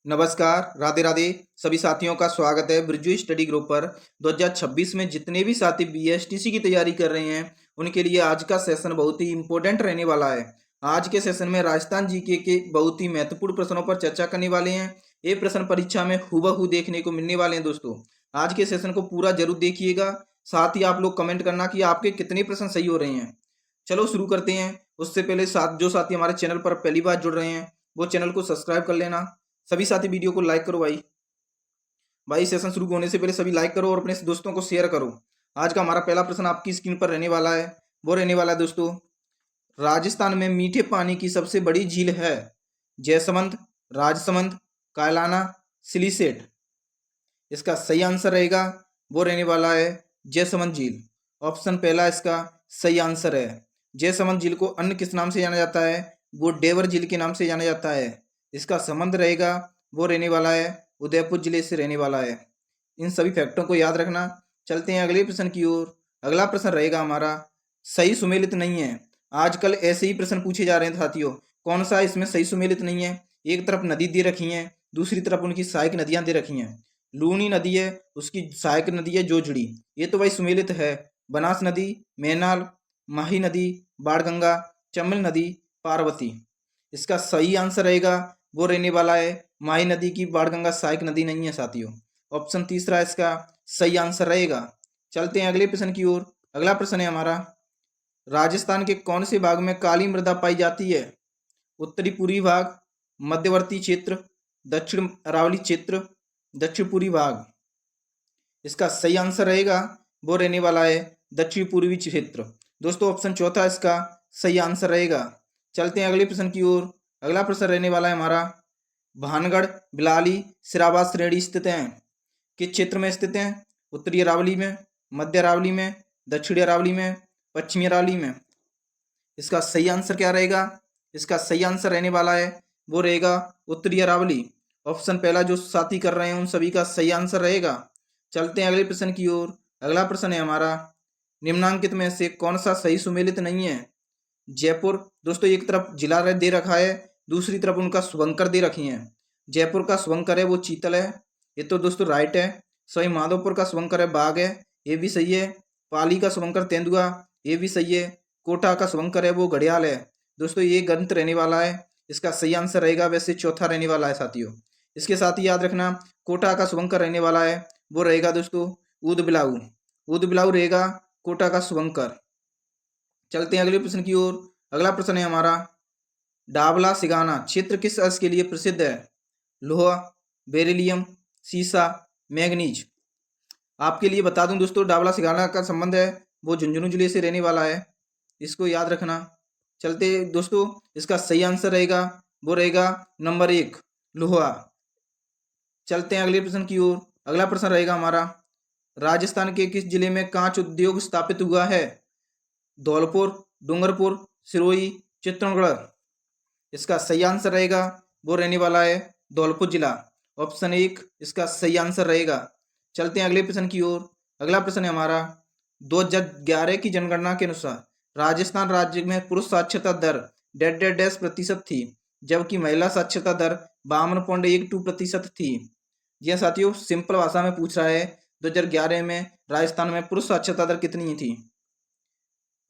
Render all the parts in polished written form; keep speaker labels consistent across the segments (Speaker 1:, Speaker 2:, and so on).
Speaker 1: नमस्कार, राधे राधे। सभी साथियों का स्वागत है ब्रिजू स्टडी ग्रुप पर। 2026 में जितने भी साथी बीएसटीसी की तैयारी कर रहे हैं उनके लिए आज का सेशन बहुत ही इम्पोर्टेंट रहने वाला है। आज के सेशन में राजस्थान जीके के बहुत ही महत्वपूर्ण प्रश्नों पर चर्चा करने वाले हैं। ये प्रश्न परीक्षा में हूबहू देखने को मिलने वाले हैं। दोस्तों, आज के सेशन को पूरा जरूर देखिएगा। साथ ही आप लोग कमेंट करना कि आपके कितने प्रश्न सही हो रहे हैं। चलो शुरू करते हैं। उससे पहले जो साथी हमारे चैनल पर पहली बार जुड़ रहे हैं वो चैनल को सब्सक्राइब कर लेना। सभी साथी वीडियो को लाइक करो भाई सेशन शुरू होने से पहले सभी लाइक करो और अपने दोस्तों को शेयर करो। आज का हमारा पहला प्रश्न आपकी स्क्रीन पर रहने वाला है। वो रहने वाला है दोस्तों, राजस्थान में मीठे पानी की सबसे बड़ी झील है? जयसमंद, राजसमंद, कायलाना, सिलीसेट। इसका सही आंसर रहेगा वो रहने वाला है जयसमंद झील। ऑप्शन पहला इसका सही आंसर है। जयसमंद झील को अन्य किस नाम से जाना जाता है? वो डेवर झील के नाम से जाना जाता है। इसका संबंध रहेगा वो रहने वाला है उदयपुर जिले से रहने वाला है। इन सभी फैक्टों को याद रखना। चलते हैं अगले प्रश्न की ओर। अगला प्रश्न रहेगा हमारा सही सुमेलित नहीं है। आजकल ऐसे ही प्रश्न पूछे जा रहे हैं साथियों। कौन सा इसमें सही सुमेलित नहीं है? एक तरफ नदी दे रखी है, दूसरी तरफ उनकी सहायक नदियां दे रखी हैं। लूनी नदी है, उसकी सहायक नदी है जोजड़ी। ये तो भाई सुमेलित है। बनास नदी, मैनाल, माही नदी, बाणगंगा, चंबल नदी, पार्वती। इसका सही आंसर रहेगा वो रहने वाला है माही नदी की बाणगंगा सहायक नदी नहीं है साथियों। ऑप्शन तीसरा इसका सही आंसर रहेगा। चलते हैं अगले प्रश्न की ओर। अगला प्रश्न है हमारा, राजस्थान के कौन से भाग में काली मृदा पाई जाती है? उत्तरी पूर्वी भाग, मध्यवर्ती क्षेत्र, दक्षिण अरावली क्षेत्र, दक्षिण पूर्वी भाग। इसका सही आंसर रहेगा वो रहने वाला है दक्षिण पूर्वी क्षेत्र। दोस्तों, ऑप्शन चौथा इसका सही आंसर रहेगा। चलते हैं अगले प्रश्न की ओर। अगला प्रश्न रहने वाला है हमारा, भानगढ़, बिलाली, सिराबाद श्रेणी स्थित हैं? किस क्षेत्र में स्थित हैं? उत्तरी अरावली में, मध्य अरावली में, दक्षिणी अरावली में, पश्चिमी अरावली में। इसका सही आंसर क्या रहेगा? इसका सही आंसर रहने वाला है वो रहेगा उत्तरी अरावली। ऑप्शन पहला जो साथी कर रहे हैं उन सभी का सही आंसर रहेगा। चलते हैं अगले प्रश्न की ओर। अगला प्रश्न है हमारा, निम्नांकित में से कौन सा सही सुमेलित नहीं है? जयपुर। दोस्तों, एक तरफ जिला दे रखा है, दूसरी तरफ उनका शुभंकर दे रखी है। जयपुर का शुभंकर है वो चीतल है, ये तो दोस्तों राइट है। सही माधोपुर का शुभंकर है बाघ है, ये भी सही है। पाली का शुभंकर तेंदुआ, ये भी सही है। कोटा का शुभंकर है वो घड़ियाल है। दोस्तों, ये गलत रहने वाला है। इसका सही आंसर रहेगा वैसे चौथा रहने वाला है साथियों। इसके साथ ही याद रखना, कोटा का शुभंकर रहने वाला है वो रहेगा दोस्तों ऊद बिलाऊ। ऊद बिलाऊ रहेगा कोटा का शुभंकर। चलते हैं अगले प्रश्न की ओर। अगला प्रश्न है हमारा, डाबला सिगाना क्षेत्र किस अयस्क के लिए प्रसिद्ध है? लोहा, बेरिलियम, सीसा, मैग्नीज। आपके लिए बता दूं दोस्तों, डाबला सिगाना का संबंध है वो झुंझुनू जिले से रहने वाला है। इसको याद रखना। चलते दोस्तों, इसका सही आंसर रहेगा वो रहेगा नंबर 1 लोहा। चलते हैं अगले प्रश्न की ओर। अगला प्रश्न रहेगा हमारा, राजस्थान के किस जिले में कांच उद्योग स्थापित हुआ है? धौलपुर, डूंगरपुर, सिरोही, चित्तौड़गढ़। इसका सही आंसर रहेगा वो रहने वाला है धौलपुर जिला। ऑप्शन 1 इसका सही आंसर रहेगा। चलते हैं अगले प्रश्न की ओर। अगला प्रश्न है हमारा, 2011 की जनगणना के अनुसार राजस्थान राज्य में पुरुष साक्षरता दर 1.1% थी, जबकि महिला साक्षरता दर 52.12% थी। जी हाँ साथियों, सिंपल भाषा में पूछ रहा है 2011 में राजस्थान में पुरुष साक्षरता दर कितनी थी?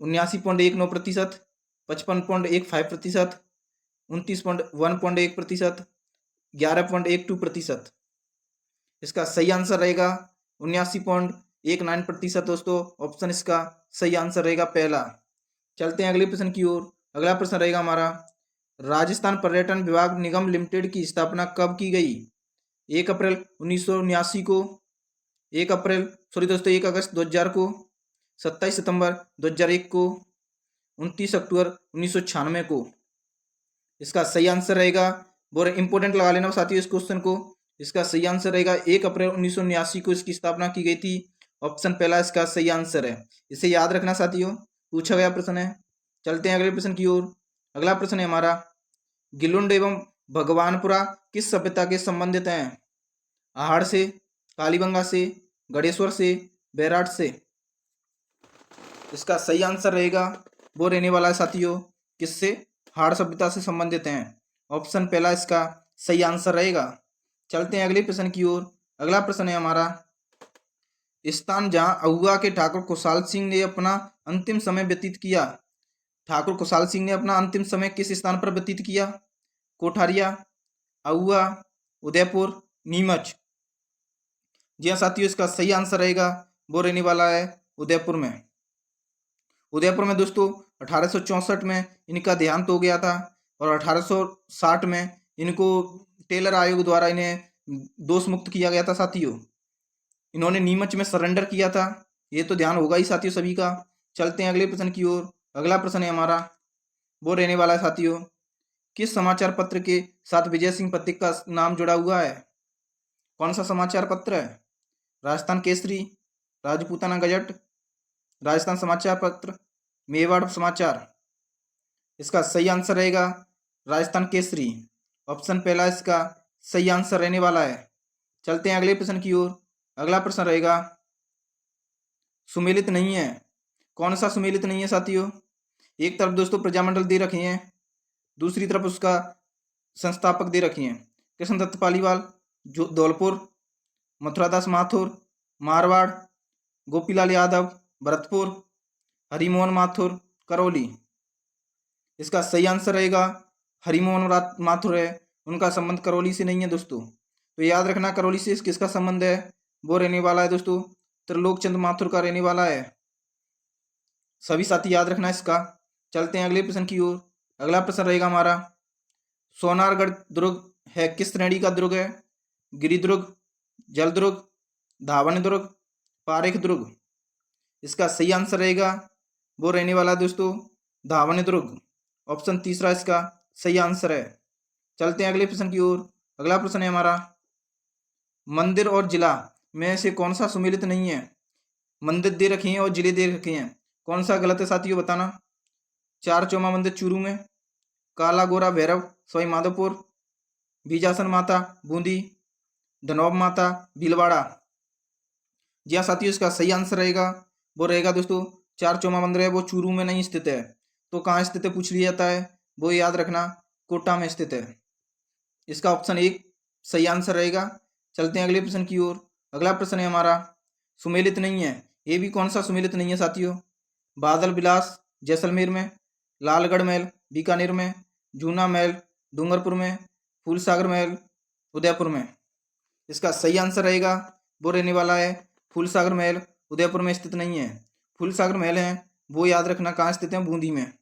Speaker 1: 79.19%, 55.15%, 29.1% 11.12%। इसका सही आंसर रहेगा 79.19%। दोस्तों, ऑप्शन इसका सही आंसर रहेगा पहला। चलते हैं अगले प्रश्न की ओर। अगला प्रश्न रहेगा हमारा, राजस्थान पर्यटन विभाग निगम लिमिटेड की स्थापना कब की गई? 1 अप्रैल 1979 को, 1 अगस्त 2000 को, 27 सितंबर 2001 को, 29 अक्टूबर 1996 को। इसका सही आंसर रहेगा वो इंपोर्टेंट लगा लेना साथियों इस क्वेश्चन को। इसका सही आंसर रहेगा 1 अप्रैल 1979 को इसकी स्थापना की गई थी। ऑप्शन पहला इसका सही आंसर है। इसे याद रखना साथियों, पूछा गया प्रश्न है। चलते हैं अगले प्रश्न की ओर। अगला प्रश्न है हमारा, गिलुंड एवं भगवानपुरा किस सभ्यता के संबंधित हैं? आहड़ से, कालीबंगा से, गणेश्वर से, बैराट से। इसका सही आंसर रहेगा वो रहने वाला है साथियों किससे? हाड़ सभ्यता से संबंधित हैं। ऑप्शन पहला इसका सही आंसर रहेगा। चलते हैं अगले प्रश्न की ओर। अगला प्रश्न है हमारा, स्थान जहां अहुआ के ठाकुर खुशहाल सिंह ने अपना अंतिम समय व्यतीत किया। ठाकुर खुशहाल सिंह ने अपना अंतिम समय किस स्थान पर व्यतीत किया? कोठारिया, अहुआ, उदयपुर, नीमच। जी हाँ साथियों, इसका सही आंसर रहेगा वो रहने वाला है उदयपुर में। उदयपुर में दोस्तों 1864 में इनका देहांत हो गया था और 1860 में इनको टेलर आयोग द्वारा इन्हें दोष मुक्त किया गया था साथियों। इन्होंने नीमच में सरेंडर किया था, ये तो ध्यान होगा ही साथियों सभी का। चलते हैं अगले प्रश्न की ओर। अगला प्रश्न है हमारा, वो रहने वाला है साथियों, किस समाचार पत्र के साथ विजय सिंह पथिक का नाम जुड़ा हुआ है? कौन सा समाचार पत्र है? राजस्थान केसरी, राजपूताना गजट, राजस्थान समाचार पत्र, मेवाड़ समाचार। इसका सही आंसर रहेगा राजस्थान केसरी। ऑप्शन पहला इसका सही आंसर रहने वाला है। चलते हैं अगले प्रश्न की ओर। अगला प्रश्न रहेगा, सुमेलित नहीं है। कौन सा सुमेलित नहीं है साथियों? एक तरफ दोस्तों प्रजामंडल दे रखे हैं, दूसरी तरफ उसका संस्थापक दे रखे हैं। कृष्णदत्त पालीवाल, जो धौलपुर, मथुरादास माथुर, मारवाड़, गोपीलाल यादव, भरतपुर, हरिमोहन माथुर, करौली। इसका सही आंसर रहेगा हरिमोहन माथुर है। उनका संबंध करौली से नहीं है दोस्तों, तो याद रखना करौली से किसका संबंध है? वो रहने वाला है दोस्तों त्रिलोक चंद माथुर का रहने वाला है। सभी साथी याद रखना इसका। चलते हैं अगले प्रश्न की ओर। अगला प्रश्न रहेगा हमारा, सोनारगढ़ दुर्ग है किस श्रेणी का दुर्ग है? गिरिदुर्ग, जलदुर्ग, धावन दुर्ग, पारेख दुर्ग। इसका सही आंसर रहेगा वो रहने वाला है दोस्तों धावन दुर्ग। ऑप्शन तीसरा इसका सही आंसर है। चलते हैं अगले प्रश्न की ओर। अगला प्रश्न है हमारा, मंदिर और जिला में से कौन सा सुमेलित नहीं है? मंदिर दे रखे हैं और जिले दे रखे हैं, कौन सा गलत है साथियों बताना? चार चौमा मंदिर चूरू में, काला गोरा भैरव सवाई माधोपुर, बीजासन माता बूंदी, धनौब माता भीलवाड़ा। जी हाँ साथियों, इसका सही आंसर रहेगा वो रहेगा दोस्तों चार चौमा मंदिर है वो चूरू में नहीं स्थित है। तो कहाँ स्थित है पूछ लिया जाता है, वो याद रखना कोटा में स्थित है। इसका ऑप्शन एक सही आंसर रहेगा। चलते हैं अगले प्रश्न की ओर। अगला प्रश्न है हमारा, सुमेलित नहीं है, ये भी कौन सा सुमेलित नहीं है साथियों? बादल विलास जैसलमेर में, लालगढ़ महल बीकानेर में, जूना महल डूंगरपुर में, फूलसागर महल उदयपुर में। इसका सही आंसर रहेगा वो रहने वाला है फूलसागर महल उदयपुर में स्थित नहीं है। फूलसागर महल है वो याद रखना कहाँ स्थित है? बूंदी में।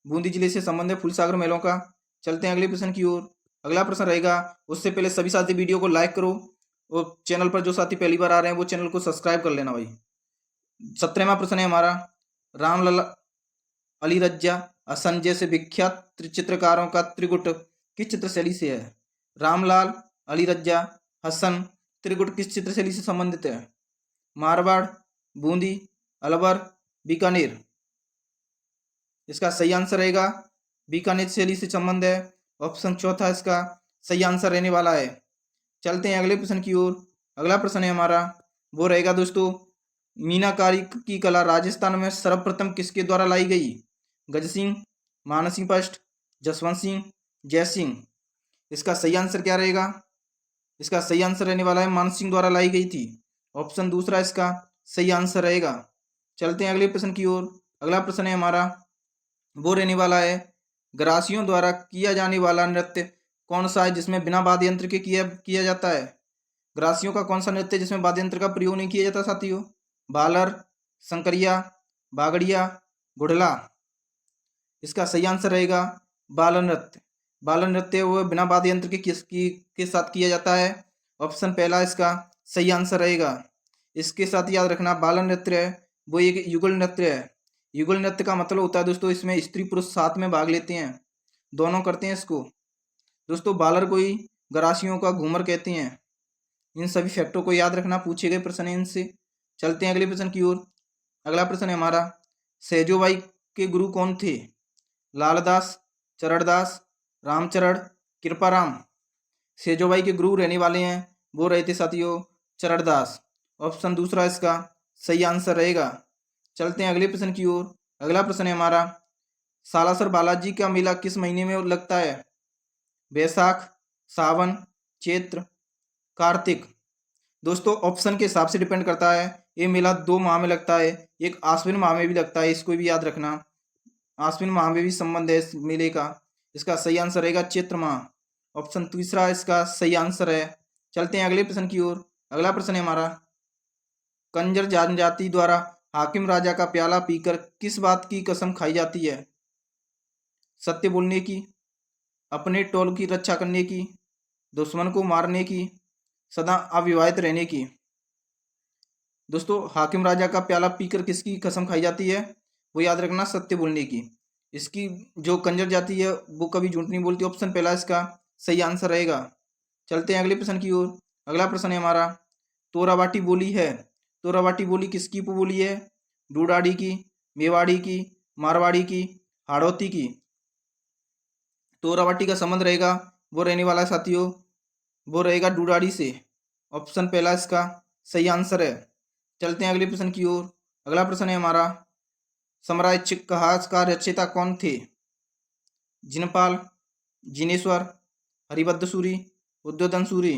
Speaker 1: बूंदी जिले से संबंध है फूलसागर महलों का। चलते हैं अगले प्रश्न की ओर। अगला प्रश्न रहेगा, उससे पहले सभी साथी वीडियो को लाइक करो और चैनल पर जो साथी पहली बार आ रहे हैं वो चैनल को सब्सक्राइब कर लेना भाई। 17वां प्रश्न है हमारा, रामलला अली रज्जा हसन जैसे विख्यात चित्रकारों का त्रिगुट किस चित्र शैली से है? रामलाल अली रज्जा हसन त्रिगुट किस चित्र शैली से संबंधित है? मारवाड़, बूंदी, अलवर, बीकानेर। इसका सही आंसर रहेगा बीकानेर शैली से संबंध है। ऑप्शन चौथा इसका सही आंसर रहने वाला है। चलते हैं अगले प्रश्न की ओर। अगला प्रश्न है हमारा, वो रहेगा दोस्तों, मीनाकारी की कला राजस्थान में सर्वप्रथम किसके द्वारा लाई गई? गज सिंह, मानसिंह फर्स्ट, जसवंत सिंह, जय सिंह। इसका सही आंसर क्या रहेगा? इसका सही आंसर रहने वाला है मानसिंह द्वारा लाई गई थी। ऑप्शन दूसरा इसका सही आंसर रहेगा। चलते हैं अगले प्रश्न की ओर। अगला प्रश्न है हमारा, वो रहने वाला है, ग्रासियों द्वारा किया जाने वाला नृत्य कौन सा है जिसमें बिना वाद्य यंत्र के किया जाता है? ग्रासियों का कौन सा नृत्य जिसमें वाद्य यंत्र का प्रयोग नहीं किया जाता साथियों? बालर, शंकरिया, बागड़िया, गुड़ला। इसका सही आंसर रहेगा बालर नृत्य। बालर नृत्य वो बिना वाद्य यंत्र के साथ किया जाता है। ऑप्शन पहला इसका सही आंसर रहेगा। इसके साथ याद रखना बालर नृत्य है वो एक युगल नृत्य है। युगल नृत्य का मतलब होता है दोस्तों इसमें स्त्री पुरुष साथ में भाग लेते हैं, दोनों करते हैं इसको। दोस्तों बालर को ही गरासियों का घूमर कहते हैं। इन सभी फैक्टों को याद रखना, पूछे गए प्रश्न है इनसे। चलते हैं अगले प्रश्न की ओर। अगला प्रश्न है हमारा, सहजोबाई के गुरु कौन थे? लालदास, चरणदास, रामचरण, कृपाराम। सहजोबाई के गुरु रहने वाले हैं वो रहे थे साथियों चरणदास। ऑप्शन दूसरा इसका सही आंसर रहेगा। चलते हैं अगले प्रश्न की ओर। अगला प्रश्न है हमारा, सालासर बालाजी का मेला किस महीने में लगता है? बैसाख, सावन, चैत्र, कार्तिक। दोस्तों ऑप्शन के हिसाब से डिपेंड करता है। ये मेला 2 माह में लगता है, एक आश्विन माह में भी लगता है, इसको भी याद रखना। आश्विन माह में भी संबंध है इस मेले का। इसका सही आंसर रहेगा चैत्र माह। ऑप्शन तीसरा इसका सही आंसर है। चलते हैं अगले प्रश्न की ओर। अगला प्रश्न है हमारा, कंजर जनजाति द्वारा हाकिम राजा का प्याला पीकर किस बात की कसम खाई जाती है? सत्य बोलने की, अपने टोल की रक्षा करने की, दुश्मन को मारने की, सदा अविवाहित रहने की। दोस्तों हाकिम राजा का प्याला पीकर किसकी कसम खाई जाती है? वो याद रखना, सत्य बोलने की। इसकी जो कंजर जाति है वो कभी झूठ नहीं बोलती। ऑप्शन पहला इसका सही आंसर रहेगा। चलते हैं अगले प्रश्न की ओर। अगला प्रश्न है हमारा, तोराबाटी बोली है, तोराबाटी बोली किसकी बोली है? डूडाड़ी की, मेवाड़ी की, मारवाड़ी की, हाड़ौती की। तोराबाटी का संबंध रहेगा वो रहने वाला साथियों, वो रहेगा डूडाड़ी से। ऑप्शन पहला इसका सही आंसर है। चलते हैं अगले प्रश्न की ओर। अगला प्रश्न है हमारा, समराचिकहास का रचयिता कौन थे? जिनपाल, जिनेश्वर, हरिभद्र सूरी, उद्योधन सूरी।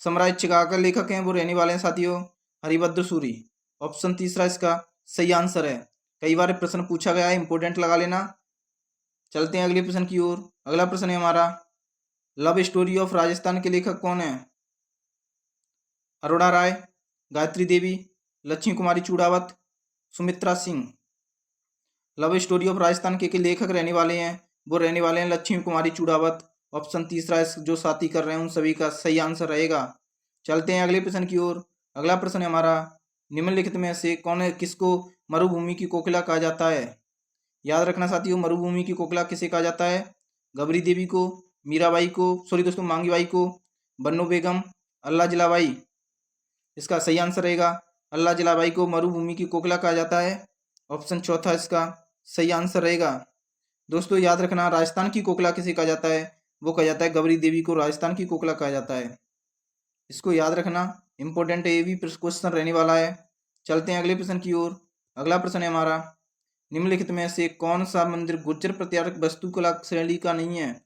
Speaker 1: समराचिका का लेखक हैं वो रहने वाले हैं साथियों हरिभद्र सूरी। ऑप्शन तीसरा इसका सही आंसर है। कई बार प्रश्न पूछा गया है, इंपोर्टेंट लगा लेना। चलते हैं अगले प्रश्न की ओर। अगला प्रश्न है हमारा, लव स्टोरी ऑफ राजस्थान के लेखक कौन है? Arora Rai, Gayatri Devi, Lakshmi Kumari Chudawat, Sumitra Singh. Love story of Rajasthan के लेखक रहने वाले हैं वो रहने वाले हैं लक्ष्मी कुमारी चूड़ावत। ऑप्शन तीसरा इस जो साथी कर रहे हैं उन सभी का सही आंसर रहेगा। चलते हैं अगले प्रश्न की ओर। अगला प्रश्न है हमारा, निम्नलिखित में से कौन है किसको मरुभूमि की कोकिला कहा जाता है? याद रखना साथियों, मरुभूमि की कोकिला किसे कहा जाता है? गबरी देवी को, मीराबाई को, सॉरी दोस्तों मांगीबाई को, बन्नो बेगम, अल्लाह जिलाबाई। इसका सही आंसर रहेगा अल्लाह जिलाबाई को मरुभूमि की कोकिला कहा जाता है। ऑप्शन चौथा इसका सही आंसर रहेगा। दोस्तों याद रखना, राजस्थान की कोकिला किसे कहा जाता है? वो कहा जाता है गबरी देवी को राजस्थान की कोकिला कहा जाता है। इसको याद रखना, इंपॉर्टेंट है, ये भी क्वेश्चन रहने वाला है। चलते हैं अगले प्रश्न की ओर। अगला प्रश्न है हमारा, निम्नलिखित में से कौन सा मंदिर गुज्जर प्रत्यार वास्तुकला शैली का नहीं है?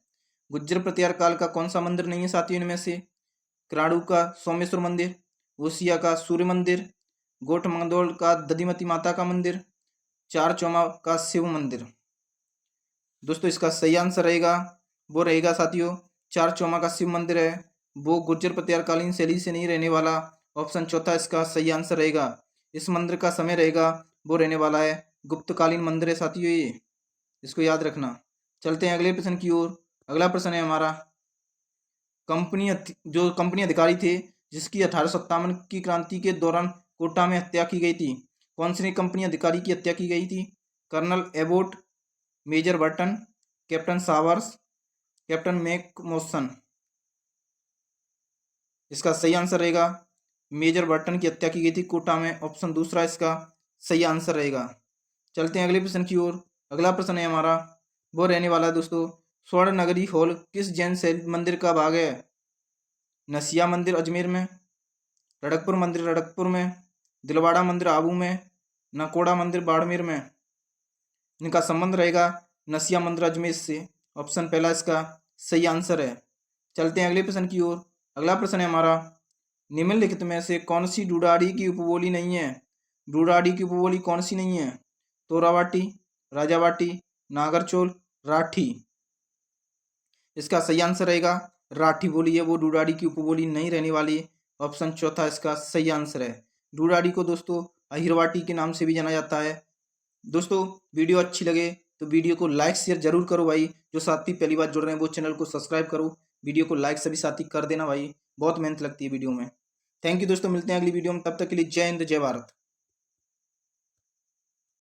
Speaker 1: गुज्जर प्रत्यार काल का कौन सा मंदिर नहीं है साथियों इनमें से? क्राड़ू का सोमेश्वर मंदिर, ओसिया का सूर्य मंदिर, गोठ मंगदौड़ का दधिमती माता का मंदिर, चार चौमा का शिव मंदिर। दोस्तों इसका सही आंसर रहेगा वो रहेगा साथियों चार चौमा का शिव मंदिर है, वो गुर्जर प्रत्यारकालीन शैली से नहीं रहने वाला। ऑप्शन चौथा इसका सही आंसर रहेगा। इस मंदिर का समय रहेगा वो रहने वाला है गुप्तकालीन मंदिर है साथियों ये, इसको याद रखना। चलते हैं अगले प्रश्न की ओर। अगला प्रश्न है हमारा, जो कंपनी अधिकारी थे जिसकी 1857 की क्रांति के दौरान कोटा में हत्या की गई थी, कौन सी कंपनी अधिकारी की हत्या की गई थी? Colonel Abbott, major Burton, captain Sowers, captain McMoson. इसका सही आंसर रहेगा मेजर बर्टन की हत्या की गई थी कोटा में। ऑप्शन दूसरा इसका सही आंसर रहेगा। चलते हैं अगले प्रश्न की ओर। अगला प्रश्न है हमारा, वो रहने वाला है दोस्तों, स्वर्ण नगरी हॉल किस जैन शैली मंदिर का भाग है? नसिया मंदिर अजमेर में, रड़कपुर मंदिर रड़कपुर में, दिलवाड़ा मंदिर आबू में, नकोड़ा मंदिर बाड़मेर में। इनका संबंध रहेगा नसिया मंदिर अजमेर से। ऑप्शन पहला इसका सही आंसर है। चलते हैं अगले प्रश्न की ओर। अगला प्रश्न है हमारा, निम्नलिखित में से कौन सी डूडाड़ी की उपबोली नहीं है? डूडाड़ी की उपबोली कौन सी नहीं है? तोरावाटी, राजावाटी, नागरचोल, राठी। इसका सही आंसर रहेगा राठी बोली है वो डूडाड़ी की उपबोली नहीं रहने वाली। ऑप्शन चौथा इसका सही आंसर है। डूडाड़ी को दोस्तों अहिरवाटी के नाम से भी जाना जाता है। दोस्तों वीडियो अच्छी लगे तो वीडियो को लाइक शेयर जरूर करो भाई। जो साथी पहली बार जुड़ रहे हैं वो चैनल को सब्सक्राइब करो, वीडियो को लाइक सभी साथी कर देना भाई, बहुत मेहनत लगती है वीडियो में। थैंक यू दोस्तों, मिलते हैं अगली वीडियो में, तब तक के लिए जय हिंद जय भारत।